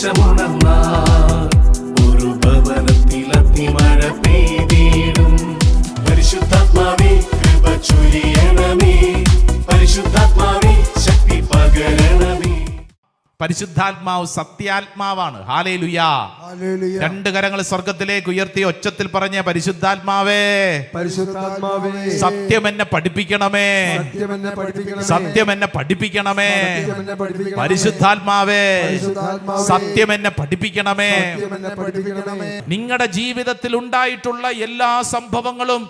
ദേശമുണർന്നാൽ ഒരു ഭവനത്തിൽ അഗ്നിമഴ പെയ്തിടും. പരിശുദ്ധാത്മാവേ കൃപ ചൊരിയണമേ, പരിശുദ്ധാത്മാവേ ശക്തി പകരണമേ. പരിശുദ്ധാത്മാവ് സത്യാത്മാവാണ്. ഹല്ലേലൂയ. രണ്ട് കരങ്ങൾ സ്വർഗത്തിലേക്ക് ഉയർത്തി ഒച്ചത്തിൽ പറഞ്ഞ പരിശുദ്ധാത്മാവേ, പരിശുദ്ധാത്മാവേ സത്യം എന്നെ പഠിപ്പിക്കണമേ, സത്യം എന്നെ പഠിപ്പിക്കണമേ. പരിശുദ്ധാത്മാവേ സത്യം എന്നെ പഠിപ്പിക്കണമേ. നിങ്ങളുടെ ജീവിതത്തിൽ ഉണ്ടായിട്ടുള്ള എല്ലാ സംഭവങ്ങളും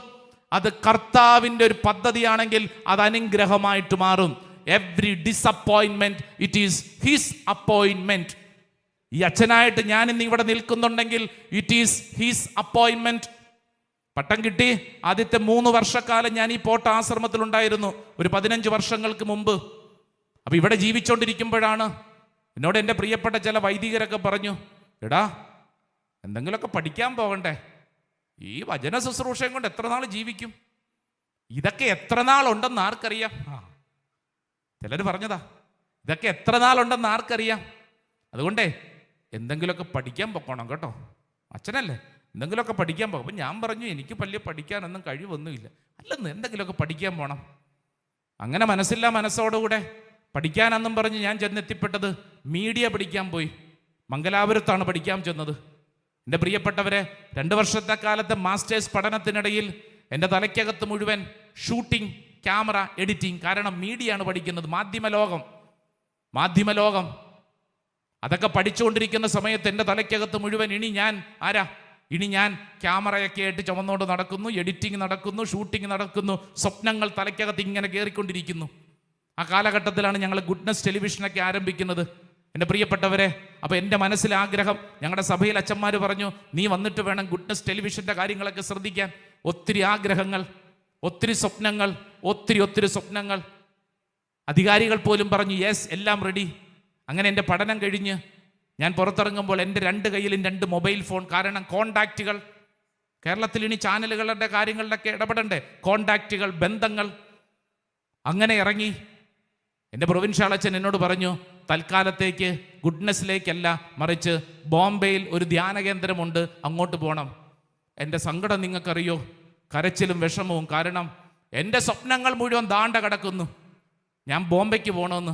അത് കർത്താവിന്റെ ഒരു പദ്ധതിയാണെങ്കിൽ അത് അനുഗ്രഹമായിട്ട് മാറും. Every disappointment, it is his appointment. ഈ അച്ഛനായിട്ട് ഞാൻ ഇന്ന് ഇവിടെ നിൽക്കുന്നുണ്ടെങ്കിൽ ഇറ്റ് ഈസ് ഹിസ് അപ്പോയിന്റ്മെന്റ്. പട്ടം കിട്ടി ആദ്യത്തെ 3 വർഷക്കാലം ഞാൻ ഈ പോട്ട ആശ്രമത്തിലുണ്ടായിരുന്നു, ഒരു 15 വർഷങ്ങൾക്ക് മുമ്പ്. അപ്പൊ ഇവിടെ ജീവിച്ചുകൊണ്ടിരിക്കുമ്പോഴാണ് എന്നോട് എൻ്റെ പ്രിയപ്പെട്ട ചില വൈദികരൊക്കെ പറഞ്ഞു, എടാ എന്തെങ്കിലുമൊക്കെ പഠിക്കാൻ പോകണ്ടേ, ഈ വചന ശുശ്രൂഷയും കൊണ്ട് എത്ര നാൾ ജീവിക്കും, ഇതൊക്കെ എത്ര നാളുണ്ടെന്ന് ആർക്കറിയാം. ചിലർ പറഞ്ഞതാ, ഇതൊക്കെ എത്ര നാളുണ്ടെന്ന് ആർക്കറിയാം. അതുകൊണ്ടേ എന്തെങ്കിലുമൊക്കെ പഠിക്കാൻ പോക്കണം കേട്ടോ, അച്ഛനല്ലേ, എന്തെങ്കിലുമൊക്കെ പഠിക്കാൻ പോകും. അപ്പം ഞാൻ പറഞ്ഞു, എനിക്ക് വലിയ പഠിക്കാനൊന്നും കഴിവൊന്നുമില്ല. അല്ലെന്ന് എന്തെങ്കിലുമൊക്കെ പഠിക്കാൻ പോകണം. അങ്ങനെ മനസ്സില്ലാ മനസ്സോടുകൂടെ പഠിക്കാനെന്നും പറഞ്ഞ് ഞാൻ ചെന്നെത്തിപ്പെട്ടത് മീഡിയ പഠിക്കാൻ പോയി. മംഗലാപുരത്താണ് പഠിക്കാൻ ചെന്നത്. എൻ്റെ പ്രിയപ്പെട്ടവരെ, 2 വർഷത്തെ കാലത്തെ മാസ്റ്റേഴ്സ് പഠനത്തിനിടയിൽ എൻ്റെ തലയ്ക്കകത്ത് മുഴുവൻ ഷൂട്ടിംഗ്, ക്യാമറ, എഡിറ്റിംഗ്. കാരണം മീഡിയ ആണ് പഠിക്കുന്നത്, മാധ്യമലോകം. അതൊക്കെ പഠിച്ചുകൊണ്ടിരിക്കുന്ന സമയത്ത് എൻ്റെ തലയ്ക്കകത്ത് മുഴുവൻ ഇനി ഞാൻ ക്യാമറയൊക്കെ ആയിട്ട് ചുമന്നുകൊണ്ട് നടക്കുന്നു, എഡിറ്റിംഗ് നടക്കുന്നു, ഷൂട്ടിംഗ് നടക്കുന്നു, സ്വപ്നങ്ങൾ തലയ്ക്കകത്ത് ഇങ്ങനെ കയറിക്കൊണ്ടിരിക്കുന്നു. ആ കാലഘട്ടത്തിലാണ് ഞങ്ങൾ ഗുഡ്നസ് ടെലിവിഷനൊക്കെ ആരംഭിക്കുന്നത്. എൻ്റെ പ്രിയപ്പെട്ടവരെ, അപ്പോൾ എൻ്റെ മനസ്സിലെ ആഗ്രഹം, ഞങ്ങളുടെ സഭയിൽ അച്ഛന്മാർ പറഞ്ഞു, നീ വന്നിട്ട് വേണം ഗുഡ്നസ് ടെലിവിഷൻ്റെ കാര്യങ്ങളൊക്കെ ശ്രദ്ധിക്കാൻ. ഒത്തിരി ആഗ്രഹങ്ങൾ, ഒത്തിരി സ്വപ്നങ്ങൾ, ഒത്തിരി സ്വപ്നങ്ങൾ. അധികാരികൾ പോലും പറഞ്ഞു യെസ്, എല്ലാം റെഡി. അങ്ങനെ എൻ്റെ പഠനം കഴിഞ്ഞ് ഞാൻ പുറത്തിറങ്ങുമ്പോൾ എൻ്റെ 2 കയ്യിലും 2 മൊബൈൽ ഫോൺ. കാരണം കോണ്ടാക്റ്റുകൾ, കേരളത്തിൽ ഇനി ചാനലുകളുടെ കാര്യങ്ങളിലൊക്കെ ഇടപെടണ്ടേ, കോണ്ടാക്റ്റുകൾ, ബന്ധങ്ങൾ. അങ്ങനെ ഇറങ്ങി. എൻ്റെ പ്രൊവിൻഷ്യൽ അച്ഛൻ എന്നോട് പറഞ്ഞു, തൽക്കാലത്തേക്ക് ഗുഡ്നസ്സിലേക്കല്ല, മറിച്ച് ബോംബെയിൽ ഒരു ധ്യാന കേന്ദ്രമുണ്ട്, അങ്ങോട്ട് പോകണം. എൻ്റെ സങ്കടം നിങ്ങൾക്കറിയോ, കരച്ചിലും വിഷമവും. കാരണം എൻ്റെ സ്വപ്നങ്ങൾ മുഴുവൻ ദാണ്ട കിടക്കുന്നു. ഞാൻ ബോംബെക്ക് പോകണമെന്ന്.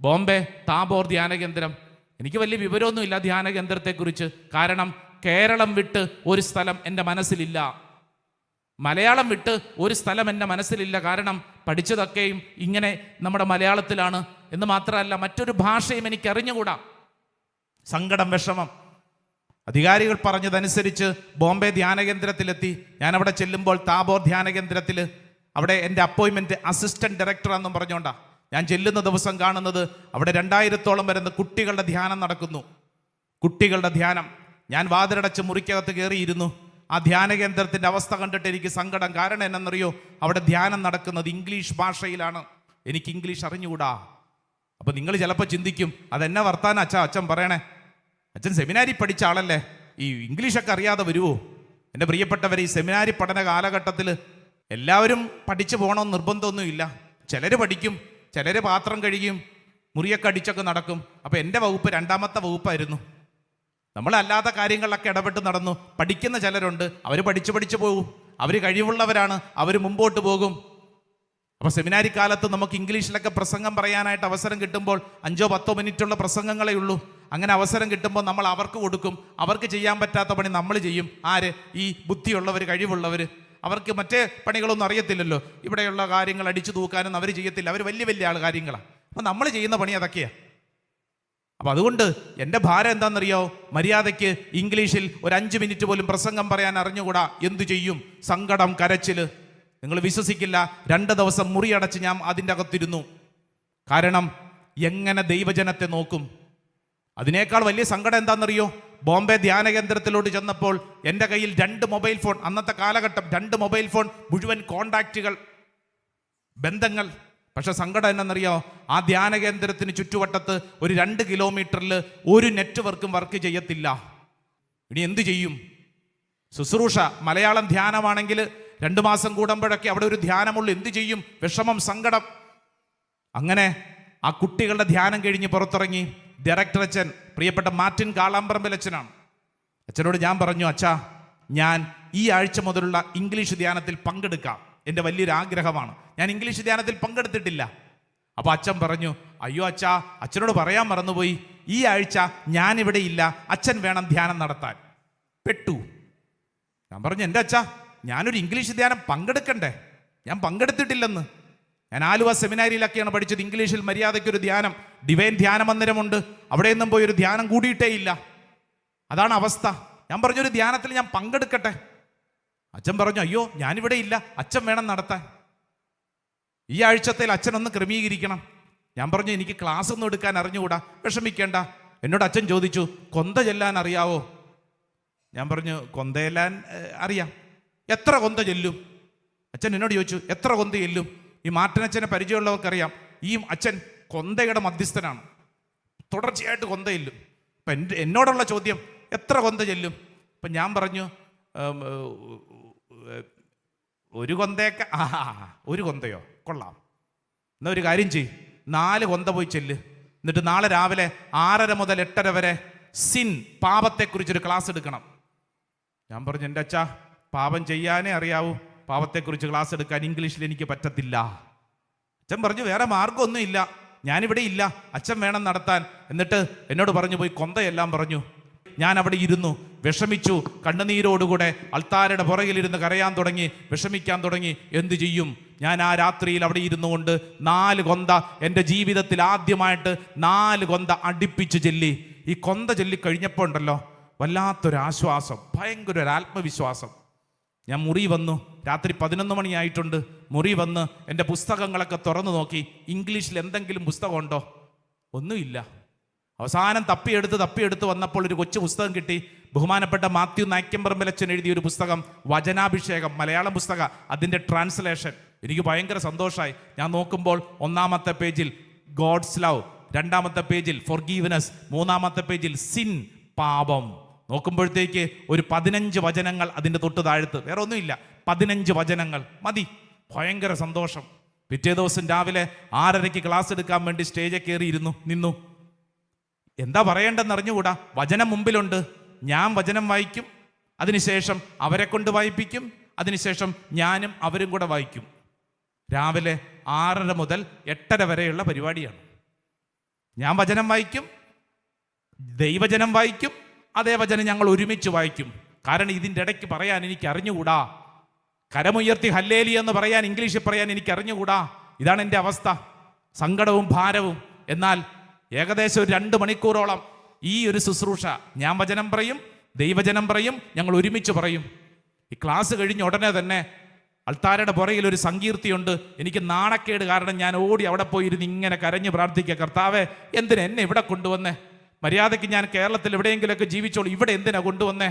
ബോംബെ താബോർ ധ്യാന കേന്ദ്രം. എനിക്ക് വലിയ വിവരമൊന്നുമില്ല ധ്യാന കേന്ദ്രത്തെക്കുറിച്ച്. കാരണം കേരളം വിട്ട് ഒരു സ്ഥലം എൻ്റെ മനസ്സിലില്ല, മലയാളം വിട്ട് ഒരു സ്ഥലം എൻ്റെ മനസ്സിലില്ല. കാരണം പഠിച്ചതൊക്കെയും ഇങ്ങനെ നമ്മുടെ മലയാളത്തിലാണ് എന്ന് മാത്രമല്ല, മറ്റൊരു ഭാഷയും എനിക്ക് അറിഞ്ഞുകൂടാ. സങ്കടം, വിഷമം. അധികാരികൾ പറഞ്ഞതനുസരിച്ച് ബോംബെ ധ്യാന കേന്ദ്രത്തിലെത്തി. ഞാൻ അവിടെ ചെല്ലുമ്പോൾ താബോർ ധ്യാന കേന്ദ്രത്തിൽ അവിടെ എൻ്റെ അപ്പോയിൻമെൻറ്റ് അസിസ്റ്റന്റ് ഡയറക്ടറാണെന്നും പറഞ്ഞുകൊണ്ടാണ് ഞാൻ ചെല്ലുന്ന ദിവസം കാണുന്നത്. അവിടെ 2000-ഓളം വരുന്ന കുട്ടികളുടെ ധ്യാനം നടക്കുന്നു. കുട്ടികളുടെ ധ്യാനം. ഞാൻ വാതിലടച്ച് മുറിക്കകത്ത് കയറിയിരുന്നു. ആ ധ്യാന കേന്ദ്രത്തിൻ്റെ അവസ്ഥ കണ്ടിട്ട് എനിക്ക് സങ്കടം. കാരണം എന്നറിയോ, അവിടെ ധ്യാനം നടക്കുന്നത് ഇംഗ്ലീഷ് ഭാഷയിലാണ്. എനിക്ക് ഇംഗ്ലീഷ് അറിഞ്ഞുകൂടാ. അപ്പം നിങ്ങൾ ചിലപ്പോൾ ചിന്തിക്കും, അതെന്നെ വർത്താനം അച്ഛൻ പറയണേ, അച്ഛൻ സെമിനാരി പഠിച്ച ആളല്ലേ, ഈ ഇംഗ്ലീഷൊക്കെ അറിയാതെ വരുമോ? എൻ്റെ പ്രിയപ്പെട്ടവരെ, ഈ സെമിനാരി പഠന കാലഘട്ടത്തിൽ എല്ലാവരും പഠിച്ചു പോകണമെന്ന് നിർബന്ധമൊന്നുമില്ല. ചിലർ പഠിക്കും, ചിലർ പാത്രം കഴുകിയും മുറിയൊക്കെ അടിച്ചൊക്കെ നടക്കും. അപ്പോൾ എൻ്റെ വകുപ്പ് 2ാമത്തെ വകുപ്പായിരുന്നു. നമ്മളല്ലാത്ത കാര്യങ്ങളിലൊക്കെ ഇടപെട്ട് നടന്നു. പഠിക്കുന്ന ചിലരുണ്ട്, അവർ പഠിച്ചു പോകും, അവർ കഴിവുള്ളവരാണ്, അവർ മുമ്പോട്ട് പോകും. അപ്പോൾ സെമിനാരി കാലത്ത് നമുക്ക് ഇംഗ്ലീഷിലൊക്കെ പ്രസംഗം പറയാനായിട്ട് അവസരം കിട്ടുമ്പോൾ 5-10 മിനിറ്റുള്ള പ്രസംഗങ്ങളേ ഉള്ളൂ. അങ്ങനെ അവസരം കിട്ടുമ്പോൾ നമ്മൾ അവർക്ക് കൊടുക്കും. അവർക്ക് ചെയ്യാൻ പറ്റാത്ത പണി നമ്മൾ ചെയ്യും. ആര്? ഈ ബുദ്ധിയുള്ളവർ, കഴിവുള്ളവർ. അവർക്ക് മറ്റേ പണികളൊന്നും അറിയത്തില്ലല്ലോ. ഇവിടെയുള്ള കാര്യങ്ങൾ അടിച്ചു തൂക്കാനൊന്നും അവർ ചെയ്യത്തില്ല. അവർ വലിയ ആൾ കാര്യങ്ങളാണ്. അപ്പം നമ്മൾ ചെയ്യുന്ന പണി അതൊക്കെയാണ്. അപ്പം അതുകൊണ്ട് എൻ്റെ ഭാരം എന്താണെന്നറിയോ, മര്യാദയ്ക്ക് ഇംഗ്ലീഷിൽ ഒരു 5 മിനിറ്റ് പോലും പ്രസംഗം പറയാൻ അറിഞ്ഞുകൂടാ. എന്തു ചെയ്യും? സങ്കടം, കരച്ചിൽ. നിങ്ങൾ വിശ്വസിക്കില്ല, 2 ദിവസം മുറിയടച്ച് ഞാൻ അതിൻ്റെ അകത്തിരുന്നു. കാരണം എങ്ങനെ ദൈവജനത്തെ നോക്കും? അതിനേക്കാൾ വലിയ സങ്കടം എന്താണെന്നറിയോ, ബോംബെ ധ്യാന കേന്ദ്രത്തിലോട്ട് ചെന്നപ്പോൾ എൻ്റെ കയ്യിൽ 2 മൊബൈൽ ഫോൺ. അന്നത്തെ കാലഘട്ടം 2 മൊബൈൽ ഫോൺ, മുഴുവൻ കോണ്ടാക്റ്റുകൾ, ബന്ധങ്ങൾ. പക്ഷെ സങ്കടം എന്നറിയോ, ആ ധ്യാന കേന്ദ്രത്തിന് ചുറ്റുവട്ടത്ത് ഒരു 2 കിലോമീറ്ററിൽ ഒരു നെറ്റ്വർക്കും വർക്ക് ചെയ്യത്തില്ല. ഇനി എന്തു ചെയ്യും? ശുശ്രൂഷ മലയാളം ധ്യാനമാണെങ്കിൽ 2 മാസം കൂടുമ്പോഴൊക്കെ അവിടെ ഒരു ധ്യാനമുള്ളൂ. എന്തു ചെയ്യും? വിഷമം, സങ്കടം. അങ്ങനെ ആ കുട്ടികളുടെ ധ്യാനം കഴിഞ്ഞ് പുറത്തിറങ്ങി ഡയറക്ടർ അച്ഛൻ പ്രിയപ്പെട്ട മാർട്ടിൻ കാളാമ്പറമ്പിൽ അച്ഛനാണ്. അച്ഛനോട് ഞാൻ പറഞ്ഞു, അച്ഛാ, ഞാൻ ഈ ആഴ്ച മുതലുള്ള ഇംഗ്ലീഷ് ധ്യാനത്തിൽ പങ്കെടുക്കാം, എൻ്റെ വലിയൊരു ആഗ്രഹമാണ്. ഞാൻ ഇംഗ്ലീഷ് ധ്യാനത്തിൽ പങ്കെടുത്തിട്ടില്ല. അപ്പോൾ അച്ഛൻ പറഞ്ഞു, അയ്യോ അച്ഛാ, അച്ഛനോട് പറയാൻ മറന്നുപോയി, ഈ ആഴ്ച ഞാനിവിടെ ഇല്ല, അച്ഛൻ വേണം ധ്യാനം നടത്താൻ. പെട്ടു. ഞാൻ പറഞ്ഞു, എൻ്റെ അച്ഛാ, ഞാനൊരു ഇംഗ്ലീഷ് ധ്യാനം പങ്കെടുക്കണ്ടേ? ഞാൻ പങ്കെടുത്തിട്ടില്ലെന്ന്. ഞാൻ ആലുവ സെമിനാരിയിലൊക്കെയാണ് പഠിച്ചത്. ഇംഗ്ലീഷിൽ മര്യാദയ്ക്കൊരു ധ്യാനം, ഡിവൈൻ ധ്യാന മന്ദിരമുണ്ട്, അവിടെയൊന്നും പോയി ഒരു ധ്യാനം കൂടിയിട്ടേ ഇല്ല. അതാണ് അവസ്ഥ. ഞാൻ പറഞ്ഞൊരു ധ്യാനത്തിൽ ഞാൻ പങ്കെടുക്കട്ടെ. അച്ഛൻ പറഞ്ഞു, അയ്യോ, ഞാനിവിടെ ഇല്ല, അച്ഛൻ വേണം നടത്താൻ. ഈ ആഴ്ചത്തിൽ അച്ഛനൊന്ന് ക്രമീകരിക്കണം. ഞാൻ പറഞ്ഞു, എനിക്ക് ക്ലാസ് ഒന്നും എടുക്കാൻ അറിഞ്ഞുകൂടാ, വിഷമിക്കേണ്ട. എന്നോട് അച്ഛൻ ചോദിച്ചു, കൊന്ത ചെല്ലാൻ അറിയാവോ? ഞാൻ പറഞ്ഞു, കൊന്ത ചെല്ലാൻ അറിയാം. എത്ര കൊന്ത ചെല്ലും? അച്ഛൻ എന്നോട് ചോദിച്ചു, എത്ര കൊന്ത ചെല്ലും? ഈ മാർട്ടിനച്ഛനെ പരിചയമുള്ളവർക്കറിയാം, ഈ അച്ഛൻ കൊന്തയുടെ മധ്യസ്ഥനാണ്. തുടർച്ചയായിട്ട് കൊന്ത ചെല്ലും. അപ്പം എന്നോടുള്ള ചോദ്യം, എത്ര കൊന്ത ചെല്ലും? അപ്പം ഞാൻ പറഞ്ഞു, ഒരു കൊന്തയൊക്കെ. ഒരു കൊന്തയോ? കൊള്ളാം. എന്നാൽ ഒരു കാര്യം ചെയ്യ്, 4 കൊന്ത പോയി ചെല്ല്. എന്നിട്ട് നാളെ രാവിലെ 6:30 മുതൽ 8:30 വരെ സിൻ, പാപത്തെക്കുറിച്ചൊരു ക്ലാസ് എടുക്കണം. ഞാൻ പറഞ്ഞു, എൻ്റെ അച്ഛാ, പാപം ചെയ്യാനേ അറിയാവൂ, പാപത്തെക്കുറിച്ച് ക്ലാസ് എടുക്കാൻ ഇംഗ്ലീഷിൽ എനിക്ക് പറ്റത്തില്ല. അച്ഛൻ പറഞ്ഞു, വേറെ മാർഗമൊന്നും ഇല്ല, ഞാനിവിടെ ഇല്ല, അച്ഛൻ വേണം നടത്താൻ. എന്നിട്ട് എന്നോട് പറഞ്ഞു, പോയി കൊന്തയെല്ലാം പറഞ്ഞു. ഞാൻ അവിടെ ഇരുന്നു, വിഷമിച്ചു, കണ്ണുനീരോടുകൂടെ അൾത്താരയുടെ പുറകിലിരുന്ന് കരയാൻ തുടങ്ങി, വിഷമിക്കാൻ തുടങ്ങി. എന്തു ചെയ്യും? ഞാൻ ആ രാത്രിയിൽ അവിടെ ഇരുന്നു കൊണ്ട് 4 കൊന്ത, എൻ്റെ ജീവിതത്തിൽ ആദ്യമായിട്ട് 4 കൊന്ത അടുപ്പിച്ച് ചെല്ലി. ഈ കൊന്ത ചൊല്ലി കഴിഞ്ഞപ്പോൾ ഉണ്ടല്ലോ, വല്ലാത്തൊരാശ്വാസം, ഭയങ്കര ഒരു ആത്മവിശ്വാസം. ഞാൻ മുറി വന്നു, രാത്രി 11 മണിയായിട്ടുണ്ട്. മുറി വന്ന് എൻ്റെ പുസ്തകങ്ങളൊക്കെ തുറന്നു നോക്കി, ഇംഗ്ലീഷിൽ എന്തെങ്കിലും പുസ്തകമുണ്ടോ? ഒന്നുമില്ല. അവസാനം തപ്പിയെടുത്ത് വന്നപ്പോൾ ഒരു കൊച്ചു പുസ്തകം കിട്ടി. ബഹുമാനപ്പെട്ട മാത്യു നായ്ക്കമ്പറമ്പിലച്ഛൻ എഴുതിയ ഒരു പുസ്തകം, വചനാഭിഷേകം, മലയാളം പുസ്തകം, അതിൻ്റെ ട്രാൻസ്ലേഷൻ. എനിക്ക് ഭയങ്കര സന്തോഷമായി. ഞാൻ നോക്കുമ്പോൾ 1-ാമത്തെ പേജിൽ ഗോഡ്സ് ലവ്, 2-ാമത്തെ പേജിൽ ഫോർഗീവ്നെസ്, 3-ാമത്തെ പേജിൽ സിൻ, പാപം. നോക്കുമ്പോഴത്തേക്ക് ഒരു 15 വചനങ്ങൾ അതിൻ്റെ തൊട്ട് താഴത്ത്, വേറെ ഒന്നുമില്ല, 15 വചനങ്ങൾ മതി. ഭയങ്കര സന്തോഷം. പിറ്റേ ദിവസം രാവിലെ 6:30 ക്ലാസ് എടുക്കാൻ വേണ്ടി സ്റ്റേജിൽ കയറി നിന്നു. എന്താ പറയേണ്ടെന്ന് അറിഞ്ഞുകൂടാ. വചനം മുമ്പിലുണ്ട്. ഞാൻ വചനം വായിക്കും, അതിനുശേഷം അവരെ കൊണ്ട് വായിപ്പിക്കും, അതിനുശേഷം ഞാനും അവരും കൂടെ വായിക്കും. രാവിലെ 6:30 മുതൽ 8:30 വരെയുള്ള പരിപാടിയാണ്. ഞാൻ വചനം വായിക്കും, ദൈവജനം വായിക്കും, അതേ വചനം ഞങ്ങൾ ഒരുമിച്ച് വായിക്കും. കാരണം ഇതിൻ്റെ ഇടയ്ക്ക് പറയാൻ എനിക്ക് അറിഞ്ഞുകൂടാ. കരമുയർത്തി ഹല്ലേലൂയ എന്ന് പറയാൻ, ഇംഗ്ലീഷിൽ പറയാൻ എനിക്ക് അറിഞ്ഞുകൂടാ. ഇതാണ് എൻ്റെ അവസ്ഥ, സങ്കടവും ഭാരവും. എന്നാൽ ഏകദേശം ഒരു 2 മണിക്കൂറോളം ഈ ഒരു ശുശ്രൂഷ, ഞാൻ വചനം പറയും, ദൈവജനം പറയും, ഞങ്ങൾ ഒരുമിച്ച് പറയും. ഈ ക്ലാസ് കഴിഞ്ഞ ഉടനെ തന്നെ അൾത്താരയുടെ പുറകിൽ ഒരു സങ്കീർത്തിയുണ്ട്. എനിക്ക് നാണക്കേട് കാരണം ഞാൻ ഓടി അവിടെ പോയിരുന്ന് ഇങ്ങനെ കരഞ്ഞ് പ്രാർത്ഥിക്കുക, കർത്താവേ, എന്തിനാ എന്നെ ഇവിടെ കൊണ്ടുവന്നേ? മര്യാദയ്ക്ക് ഞാൻ കേരളത്തിൽ എവിടെയെങ്കിലുമൊക്കെ ജീവിച്ചോളൂ, ഇവിടെ എന്തിനാ കൊണ്ടുവന്നേ?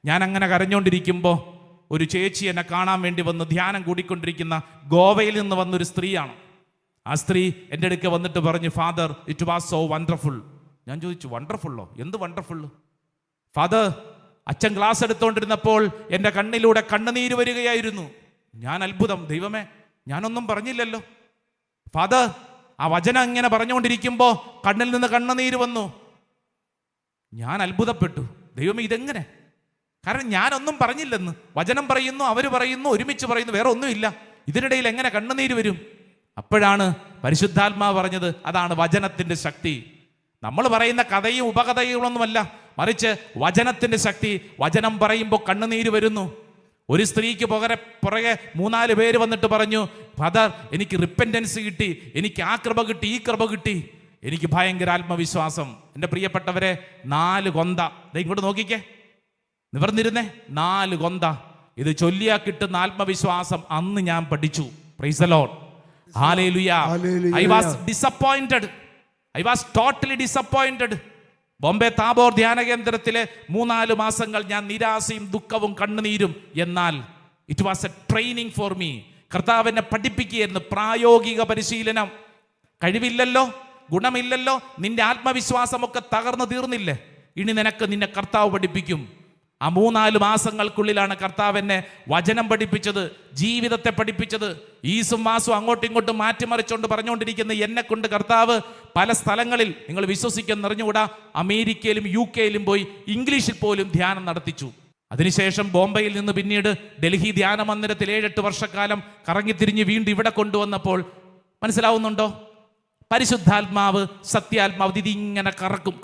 ഞാൻ അങ്ങനെ കരഞ്ഞുകൊണ്ടിരിക്കുമ്പോൾ ഒരു ചേച്ചി എന്നെ കാണാൻ വേണ്ടി വന്ന് ധ്യാനം കൂടിക്കൊണ്ടിരിക്കുന്ന ഗോവയിൽ നിന്ന് വന്നൊരു സ്ത്രീയാണ്. ആ സ്ത്രീ എൻ്റെ അടുക്ക വന്നിട്ട് പറഞ്ഞു, father, it was so wonderful. ഞാൻ ചോദിച്ചു, വണ്ടർഫുള്ളോ? എന്ത് വണ്ടർഫുള്ള്? ഫാദർ, അച്ഛൻ ക്ലാസ് എടുത്തുകൊണ്ടിരുന്നപ്പോൾ എൻ്റെ കണ്ണിലൂടെ കണ്ണുനീര് വരികയായിരുന്നു. ഞാൻ അത്ഭുതം, ദൈവമേ, ഞാനൊന്നും പറഞ്ഞില്ലല്ലോ. ഫാദർ, ആ വചനം ഇങ്ങനെ പറഞ്ഞുകൊണ്ടിരിക്കുമ്പോൾ കണ്ണിൽ നിന്ന് കണ്ണുനീര് വന്നു. ഞാൻ അത്ഭുതപ്പെട്ടു, ദൈവമേ, ഇതെങ്ങനെ? കാരണം ഞാനൊന്നും പറഞ്ഞില്ലെന്ന്. വചനം പറയുന്നു, അവർ പറയുന്നു, ഒരുമിച്ച് പറയുന്നു, വേറെ ഒന്നുമില്ല. ഇതിനിടയിൽ എങ്ങനെ കണ്ണുനീര് വരും? അപ്പോഴാണ് പരിശുദ്ധാത്മാവ് പറഞ്ഞത്, അതാണ് വചനത്തിൻ്റെ ശക്തി. നമ്മൾ പറയുന്ന കഥയും ഉപകഥകളൊന്നുമല്ല, മറിച്ച് വചനത്തിൻ്റെ ശക്തി. വചനം പറയുമ്പോൾ കണ്ണുനീര് വരുന്നു. ഒരു സ്ത്രീക്ക് പുറകെ 3-4 പേര് വന്നിട്ട് പറഞ്ഞു, ഫാദർ, എനിക്ക് റിപ്പൻറ്റൻസ് കിട്ടി, എനിക്ക് ആ കൃപ കിട്ടി, ഈ കൃപ കിട്ടി. എനിക്ക് ഭയങ്കര ആത്മവിശ്വാസം. എൻ്റെ പ്രിയപ്പെട്ടവരെ, 4 കൊന്ത, ഇങ്ങോട്ട് നോക്കിക്കേ, നിവർന്നിരുന്നേ, 4 കൊന്ത. ഇത് ചൊല്ലിയാ കിട്ടുന്ന ആത്മവിശ്വാസം അന്ന് ഞാൻ പഠിച്ചു. Praise the Lord, hallelujah. I was disappointed, I was totally disappointed. Bombay Tabor ധ്യാന കേന്ദ്രത്തിലെ 3-4 മാസങ്ങൾ ഞാൻ നിരാശയും ദുഃഖവും കണ്ണുനീരും. എന്നാൽ it was A training for me. കർത്താവിനെ പഠിപ്പിക്കുകയായിരുന്നു. പ്രായോഗിക പരിശീലനം. കഴിവില്ലല്ലോ, ഗുണമില്ലല്ലോ, നിന്റെ ആത്മവിശ്വാസമൊക്കെ തകർന്നു തീർന്നില്ലേ? ഇനി നിന്നെ കർത്താവ് പഠിപ്പിക്കും. ആ 3-4 മാസങ്ങൾക്കുള്ളിലാണ് കർത്താവ് എന്നെ വചനം പഠിപ്പിച്ചത്, ജീവിതത്തെ പഠിപ്പിച്ചത്. ഈസും മാസും അങ്ങോട്ടും ഇങ്ങോട്ടും മാറ്റിമറിച്ചുകൊണ്ട് പറഞ്ഞുകൊണ്ടിരിക്കുന്ന എന്നെ കൊണ്ട് കർത്താവ് പല സ്ഥലങ്ങളിൽ, നിങ്ങൾ വിശ്വസിക്കാൻ നിറഞ്ഞുകൂടാ, അമേരിക്കയിലും UK-യിലും പോയി ഇംഗ്ലീഷിൽ പോലും ധ്യാനം നടത്തിച്ചു. അതിനുശേഷം ബോംബെയിൽ നിന്ന് പിന്നീട് ഡൽഹി ധ്യാന മന്ദിരത്തിൽ 7-8 വർഷക്കാലം കറങ്ങിത്തിരിഞ്ഞ് വീണ്ടും ഇവിടെ കൊണ്ടുവന്നപ്പോൾ മനസ്സിലാവുന്നുണ്ടോ? പരിശുദ്ധാത്മാവ്, സത്യാത്മാവ് ഇതിങ്ങനെ കറക്കും.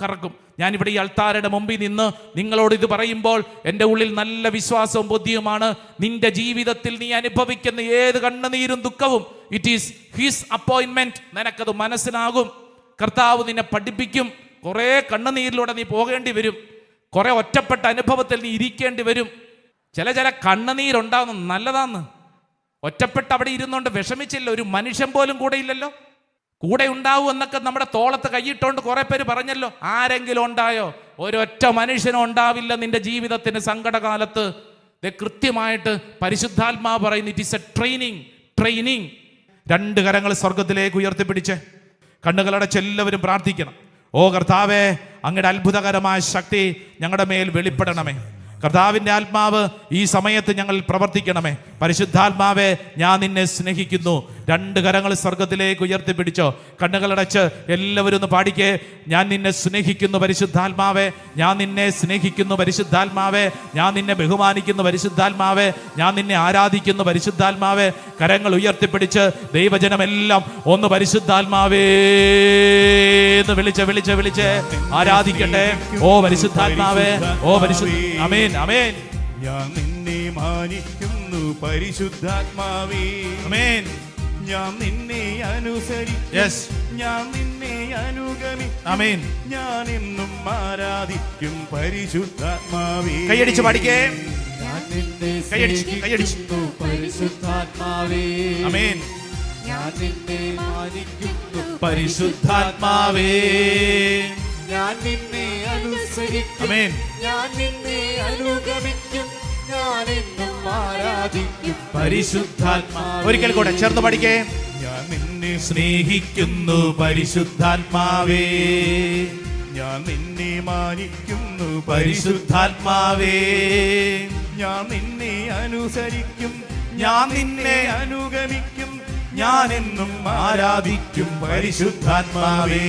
ഞാനിവിടെ ഈ അൾത്താരയുടെ മുമ്പിൽ നിന്ന് നിങ്ങളോട് ഇത് പറയുമ്പോൾ എൻ്റെ ഉള്ളിൽ നല്ല വിശ്വാസവും ബുദ്ധിയുമാണ്. നിന്റെ ജീവിതത്തിൽ നീ അനുഭവിക്കുന്ന ഏത് കണ്ണുനീരും ദുഃഖവും, ഇറ്റ് ഈസ് ഹിസ് അപ്പോയിൻമെന്റ്. നിനക്കത് മനസ്സിലാകും. കർത്താവ് നിന്നെ പഠിപ്പിക്കും. കുറേ കണ്ണുനീരിലൂടെ നീ പോകേണ്ടി വരും. കുറെ ഒറ്റപ്പെട്ട അനുഭവത്തിൽ നീ ഇരിക്കേണ്ടി വരും. ചില കണ്ണുനീരുണ്ടാവുന്ന നല്ലതാന്ന്. ഒറ്റപ്പെട്ട് അവിടെ ഇരുന്നുകൊണ്ട് വിഷമിച്ചില്ല, ഒരു മനുഷ്യൻ പോലും കൂടെ ഇല്ലല്ലോ. കൂടെ ഉണ്ടാവും എന്നൊക്കെ നമ്മുടെ തോളത്ത് കൈയിട്ടോണ്ട് കുറെ പേര് പറഞ്ഞല്ലോ. ആരെങ്കിലും ഉണ്ടായോ? ഒരൊറ്റ മനുഷ്യനും ഉണ്ടാവില്ല നിന്റെ ജീവിതത്തിന് സങ്കടകാലത്ത്. കൃത്യമായിട്ട് പരിശുദ്ധാത്മാവ് പറയുന്നു, ഇറ്റ് ഈസ് എ ട്രെയിനിങ്. 2 കരങ്ങൾ സ്വർഗത്തിലേക്ക് ഉയർത്തിപ്പിടിച്ച് കണ്ണുകളടച്ച് എല്ലാവരും പ്രാർത്ഥിക്കണം. ഓ കർത്താവേ, അങ്ങയുടെ അത്ഭുതകരമായ ശക്തി ഞങ്ങളുടെ മേൽ വെളിപ്പെടണമേ. കർത്താവിൻ്റെ ആത്മാവ് ഈ സമയത്ത് ഞങ്ങൾ പ്രവർത്തിക്കണമേ. പരിശുദ്ധാത്മാവേ, ഞാൻ നിന്നെ സ്നേഹിക്കുന്നു. 2 കരങ്ങൾ സ്വർഗത്തിലേക്ക് ഉയർത്തിപ്പിടിച്ചോ. കണ്ണുകളടച്ച് എല്ലാവരും ഒന്ന് പാടിക്കേ. ഞാൻ നിന്നെ സ്നേഹിക്കുന്നു പരിശുദ്ധാത്മാവേ, ഞാൻ നിന്നെ സ്നേഹിക്കുന്നു പരിശുദ്ധാത്മാവേ, ഞാൻ നിന്നെ ബഹുമാനിക്കുന്നു പരിശുദ്ധാത്മാവേ, ഞാൻ നിന്നെ ആരാധിക്കുന്നു പരിശുദ്ധാത്മാവേ. കരങ്ങൾ ഉയർത്തിപ്പിടിച്ച് ദൈവജനമെല്ലാം ഒന്ന് പരിശുദ്ധാത്മാവേ എന്ന് വിളിച്ച് ആരാധിക്കട്ടെ. ഓ പരിശുദ്ധാത്മാവേ, ഓ പരിശുദ്ധ, ആമേൻ ആമേൻ. ഞാൻ നിന്നെ മാനിക്കുന്നു പരിശുദ്ധാത്മാവേ, ആമേൻ. ഞാൻ നിന്നെ അനുസരിക്കും, യെസ്, ഞാൻ നിന്നെ അനുഗമിക്കും, ആമേൻ. ഞാൻ എന്നും ആരാധിക്കും പരിശുദ്ധാത്മാവേ. കൈയടിച്ച് പാടിക്കേ. ഞാൻ നിന്നെ കൈയടിച്ച്. സ്നേഹിക്കുന്നു പരിശുദ്ധാത്മാവേ, ആമേൻ. ഞാൻ നിന്നെ മാനിക്കുന്നു പരിശുദ്ധാത്മാവേ, ഞാൻ നിന്നെ അനുസരിക്കും, ആമേൻ. ഞാൻ നിന്നെ അനുഗമിക്കും, ഞാൻ എന്നും ആരാധിക്കും പരിശുദ്ധാത്മാവേ. ഒരിക്കൽ കൂടെ ചേർന്ന് പഠിക്കേ. ഞാൻ നിന്നെ സ്നേഹിക്കുന്നു പരിശുദ്ധാത്മാവേ, ഞാൻ നിന്നെ മാനിക്കുന്നു പരിശുദ്ധാത്മാവേ, ഞാൻ നിന്നെ അനുസരിക്കും, ഞാൻ നിന്നെ അനുഗമിക്കും, ഞാൻ എന്നും ആരാധിക്കും പരിശുദ്ധാത്മാവേ.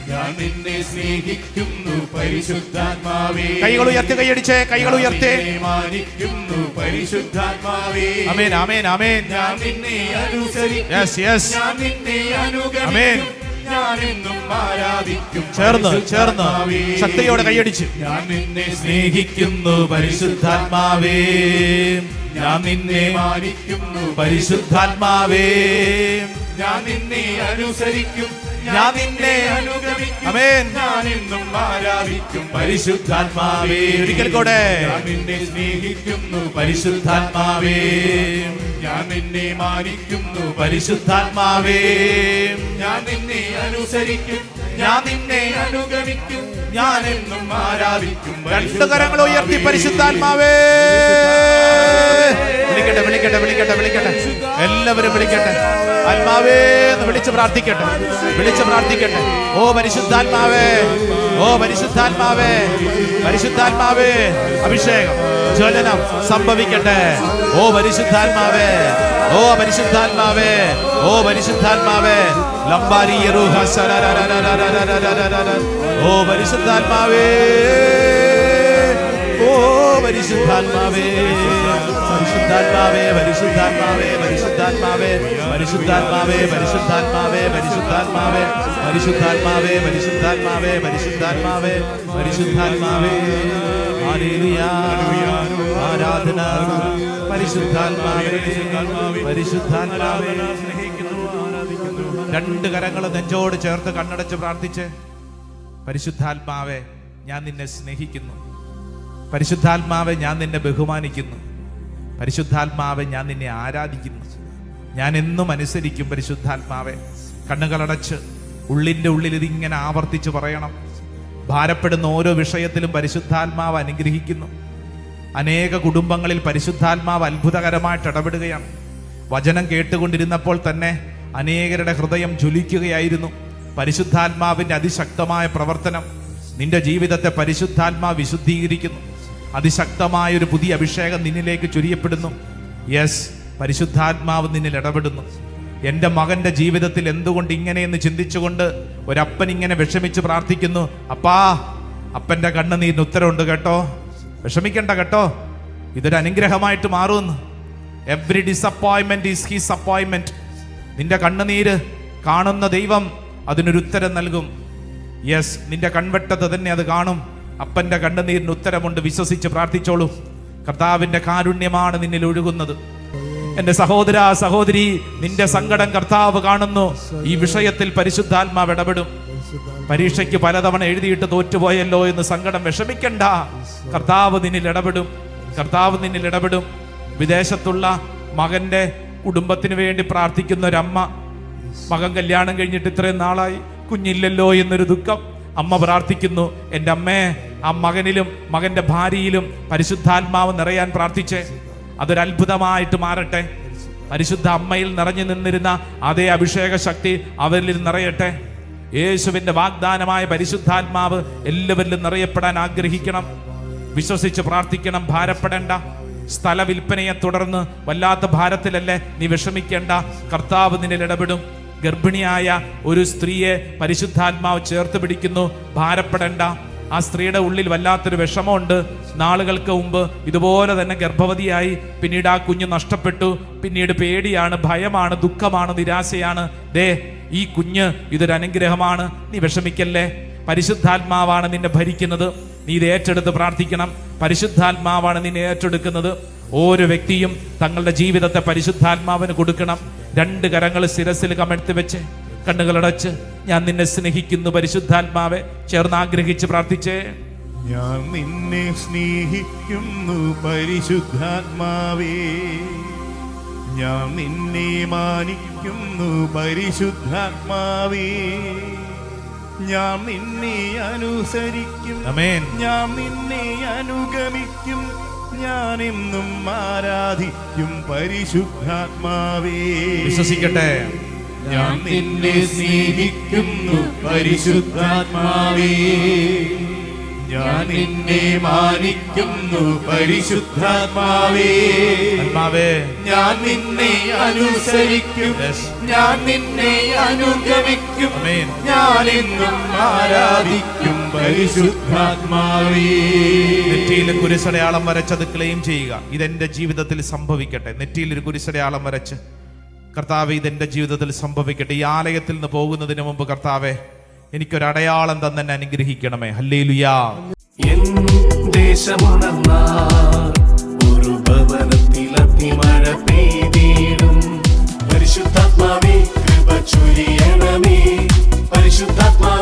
ഞാൻ നിന്നെ സ്നേഹിക്കുന്നു പരിശുദ്ധാത്മാവേ. കൈകൾ ഉയർത്തി, കൈയടിച്ച്, കൈകൾ ഉയർത്തി. നിന്നെ മാനിക്കുന്നു പരിശുദ്ധാത്മാവേ. ആമേൻ ആമേൻ ആമേൻ. ഞാൻ നിന്നെ അനുസരിക്കും, യെസ് യെസ്, ഞാൻ നിന്നെ അനുഗമിക്കും, ആമേൻ. ഞാൻ എന്നും ആരാധിക്കും ചേർന്ന് പരിശുദ്ധാത്മാവേ. ശക്തിയോടെ കൈയടിച്ച്. ഞാൻ നിന്നെ സ്നേഹിക്കുന്നു പരിശുദ്ധാത്മാവേ, ഞാൻ നിന്നെ മാനിക്കുന്നു പരിശുദ്ധാത്മാവേ, ഞാൻ നിന്നെ അനുസരിക്കും, ഞാൻ നിന്നെ അനുഗമിക്കും, ആമേൻ. ഞാൻ എന്നും ആരാധിക്കും പരിശുദ്ധാത്മാവേ. ഒരിക്കൽ കൂടെ. ഞാൻ നിന്നെ സ്നേഹിക്കുന്നു പരിശുദ്ധാത്മാവേ, ഞാൻ നിന്നെ മാനിക്കുന്നു പരിശുദ്ധാത്മാവേ, ഞാൻ നിന്നെ അനുസരിക്കും, ഞാൻ നിന്നെ അനുഗമിക്കും, ഞാൻ എന്നും ആരാധിക്കും 2 കരങ്ങൾ ഉയർത്തി പരിശുദ്ധാത്മാവേ. വിളിക്കട്ടെ വിളിക്കട്ടെ വിളിക്കട്ടെ വിളിക്കട്ടെ, എല്ലാവരും വിളിക്കട്ടെ. ആത്മാവേ എന്ന് വിളിച്ച് പ്രാർത്ഥിക്കട്ടെ, വിളിച്ച് പ്രാർത്ഥിക്കട്ടെ. ഓ പരിശുദ്ധാത്മാവേ, ഓ പരിശുദ്ധാത്മാവേ, പരിശുദ്ധാത്മാവേ, അഭിഷേകം ജ്വലനം സംഭവിക്കട്ടെ. ഓ പരിശുദ്ധാത്മാവേ, ഓ പരിശുദ്ധാത്മാവേ, ഓ പരിശുദ്ധാത്മാവേ. ലംബാരി യറൂഹ സരരരരരരരരരരര. ഓ പരിശുദ്ധാത്മാവേ, ഓ പരിശുദ്ധാത്മാവേ, പരിശുദ്ധാത്മാവേ, പരിശുദ്ധാത്മാവേ, പരിശുദ്ധാത്മാവേ, പരിശുദ്ധാത്മാവേ, പരിശുദ്ധാത്മാവേ, പരിശുദ്ധാത്മാവേ, പരിശുദ്ധാത്മാവേ, പരിശുദ്ധാത്മാവേ, പരിശുദ്ധാത്മാവേ, പരിശുദ്ധാത്മാവേ. ഹല്ലേലൂയ, ആരാധന പരിശുദ്ധാത്മാവേ, പരിശുദ്ധാത്മാവേ. 2 കരങ്ങൾ നെഞ്ചോട് ചേർത്ത് കണ്ണടച്ച് പ്രാർത്ഥിച്ച്. പരിശുദ്ധാത്മാവേ, ഞാൻ നിന്നെ സ്നേഹിക്കുന്നു. പരിശുദ്ധാത്മാവെ, ഞാൻ നിന്നെ ബഹുമാനിക്കുന്നു. പരിശുദ്ധാത്മാവെ, ഞാൻ നിന്നെ ആരാധിക്കുന്നു. ഞാൻ എന്നും അനുസരിക്കും പരിശുദ്ധാത്മാവെ. കണ്ണുകളടച്ച് ഉള്ളിൻ്റെ ഉള്ളിൽ ഇതിങ്ങനെ ആവർത്തിച്ച് പറയണം. ഭാരപ്പെടുന്ന ഓരോ വിഷയത്തിലും പരിശുദ്ധാത്മാവ് അനുഗ്രഹിക്കുന്നു. അനേക കുടുംബങ്ങളിൽ പരിശുദ്ധാത്മാവ് അത്ഭുതകരമായിട്ട് ഇടപെടുകയാണ്. വചനം കേട്ടുകൊണ്ടിരുന്നപ്പോൾ തന്നെ അനേകരുടെ ഹൃദയം ജ്വലിക്കുകയായിരുന്നു. പരിശുദ്ധാത്മാവിൻ്റെ അതിശക്തമായ പ്രവർത്തനം നിന്റെ ജീവിതത്തെ പരിശുദ്ധാത്മാവ് വിശുദ്ധീകരിക്കുന്നു. അതിശക്തമായ ഒരു പുതിയ അഭിഷേകം നിന്നിലേക്ക് ചൊരിയപ്പെടുന്നു. യെസ്, പരിശുദ്ധാത്മാവ് നിന്നിൽ ഇടപെടുന്നു. എൻ്റെ മകൻ്റെ ജീവിതത്തിൽ എന്തുകൊണ്ട് ഇങ്ങനെയെന്ന് ചിന്തിച്ചുകൊണ്ട് ഒരപ്പൻ ഇങ്ങനെ വിഷമിച്ച് പ്രാർത്ഥിക്കുന്നു. അപ്പാ, അപ്പൻ്റെ കണ്ണുനീരിന് ഉത്തരവുണ്ട് കേട്ടോ, വിഷമിക്കണ്ട കേട്ടോ, ഇതൊരു അനുഗ്രഹമായിട്ട് മാറുമെന്ന്. എവ്രി ഡിസപ്പോയിൻമെന്റ് ഈസ് ഹിസ് അപ്പോയിൻമെന്റ്. നിന്റെ കണ്ണുനീര് കാണുന്ന ദൈവം അതിനൊരു ഉത്തരം നൽകും. യെസ്, നിന്റെ കൺവെട്ടത്ത് തന്നെ അത് കാണും. അപ്പൻ്റെ കണ്ണുനീരിന് ഉത്തരമുണ്ട്. വിശ്വസിച്ച് പ്രാർത്ഥിച്ചോളൂ. കർത്താവിൻ്റെ കാരുണ്യമാണ് നിന്നിൽ ഒഴുകുന്നത്. എൻ്റെ സഹോദര സഹോദരി, നിന്റെ സങ്കടം കർത്താവ് കാണുന്നു. ഈ വിഷയത്തിൽ പരിശുദ്ധാത്മാവ് ഇടപെടും. പരീക്ഷയ്ക്ക് പലതവണ എഴുതിയിട്ട് തോറ്റുപോയല്ലോ എന്ന് സങ്കടം വിഷമിക്കണ്ട. കർത്താവ് നിന്നിൽ ഇടപെടും. കർത്താവ് നിന്നിൽ ഇടപെടും. വിദേശത്തുള്ള മകന്റെ കുടുംബത്തിന് വേണ്ടി പ്രാർത്ഥിക്കുന്ന ഒരമ്മ, മകൻ കല്യാണം കഴിഞ്ഞിട്ട് ഇത്രയും നാളായി, കുഞ്ഞില്ലല്ലോ എന്നൊരു ദുഃഖം. അമ്മ പ്രാർത്ഥിക്കുന്നു, എൻ്റെ അമ്മേ, ആ മകനിലും മകന്റെ ഭാര്യയിലും പരിശുദ്ധാത്മാവ് നിറയാൻ പ്രാർത്ഥിച്ചേ. അതൊരു അത്ഭുതമായിട്ട് മാറട്ടെ. പരിശുദ്ധ അമ്മയിൽ നിറഞ്ഞു നിന്നിരുന്ന അതേ അഭിഷേക ശക്തി അവരിൽ നിറയട്ടെ. യേശുവിന്റെ വാഗ്ദാനമായ പരിശുദ്ധാത്മാവ് എല്ലാവരിലും നിറയപ്പെടാൻ ആഗ്രഹിക്കണം. വിശ്വസിച്ച് പ്രാർത്ഥിക്കണം. ഭാരപ്പെടേണ്ട. സ്ഥല വിൽപ്പനയെ തുടർന്ന് വല്ലാത്ത ഭാരത്തിലല്ലേ, നീ വിഷമിക്കേണ്ട. കർത്താവ് നിന്നിൽ ഇടപെടും. ഗർഭിണിയായ ഒരു സ്ത്രീയെ പരിശുദ്ധാത്മാവ് ചേർത്ത് പിടിക്കുന്നു. ഭാരപ്പെടേണ്ട. ആ സ്ത്രീയുടെ ഉള്ളിൽ വല്ലാത്തൊരു വിഷമമുണ്ട്. നാളുകൾക്ക് മുമ്പ് ഇതുപോലെ തന്നെ ഗർഭവതിയായി, പിന്നീട് ആ കുഞ്ഞ് നഷ്ടപ്പെട്ടു. പിന്നീട് പേടിയാണ്, ഭയമാണ്, ദുഃഖമാണ്, നിരാശയാണ്. ഈ കുഞ്ഞ് ഇതൊരു അനുഗ്രഹമാണ്. നീ വിഷമിക്കല്ലേ. പരിശുദ്ധാത്മാവാണ് നിന്നെ ഭരിക്കുന്നത്. നീ ഇത് ഏറ്റെടുത്ത് പ്രാർത്ഥിക്കണം. പരിശുദ്ധാത്മാവാണ് നിന്നെ ഏറ്റെടുക്കുന്നത്. ഓരോ വ്യക്തിയും തങ്ങളുടെ ജീവിതത്തെ പരിശുദ്ധാത്മാവിന് കൊടുക്കണം. 2 കരങ്ങൾ ശിരസിൽ കമഴ്ത്തി വെച്ച് കണ്ണുകളടച്ച്, ഞാൻ നിന്നെ സ്നേഹിക്കുന്നു പരിശുദ്ധാത്മാവെ, ചേർന്ന് ആഗ്രഹിച്ച് പ്രാർത്ഥിച്ചേ. ഞാൻ നിന്നെ സ്നേഹിക്കുന്നു പരിശുദ്ധാത്മാവേ, ഞാൻ നിന്നെ മാനിക്കുന്നു പരിശുദ്ധാത്മാവേ, ഞാൻ നിന്നെ അനുസരിക്കും, ആമേൻ. ഞാൻ നിന്നെ അനുഗമിക്കും, ഞാൻ എന്നും ആരാധിക്കും പരിശുദ്ധാത്മാവേ. വിശ്വസിക്കട്ടെ. ഞാൻ നിന്നെ സ്നേഹിക്കുന്നു പരിശുദ്ധാത്മാവേ, ഞാൻ നിന്നെ മാനിക്കുന്നു പരിശുദ്ധാത്മാവേ, ആത്മാവേ, ഞാൻ നിന്നെ അനുസരിക്കും, ഞാൻ നിന്നെ അനുഗമിക്കും, ആമേൻ. ഞാൻ എന്നും ആരാധിക്കും പരിശുദ്ധാത്മാവേ. നെറ്റിയിൽ കുരിശടയാളം വരച്ചത് ക്ലെയിം ചെയ്യുക. ഇതെന്റെ ജീവിതത്തിൽ സംഭവിക്കട്ടെ. നെറ്റിയിൽ ഒരു കുരിശടയാളം വരച്ച്, കർത്താവെ, ഇതെന്റെ ജീവിതത്തിൽ സംഭവിക്കട്ടെ. ഈ ആലയത്തിൽ നിന്ന് പോകുന്നതിന് മുമ്പ് കർത്താവെ, എനിക്കൊരടയാളം തന്നെ അനുഗ്രഹിക്കണമേ. ഹല്ലേലൂയാ. എൻ ദേശമുണർന്നാൽ ഒരു ഭവനത്തിൽ അഗ്നിമഴ പെയ്തിടും. പരിശുദ്ധാത്മാവേ, കൃപ ചൊരിയണമേ. പരിശുദ്ധാത്മാവേ,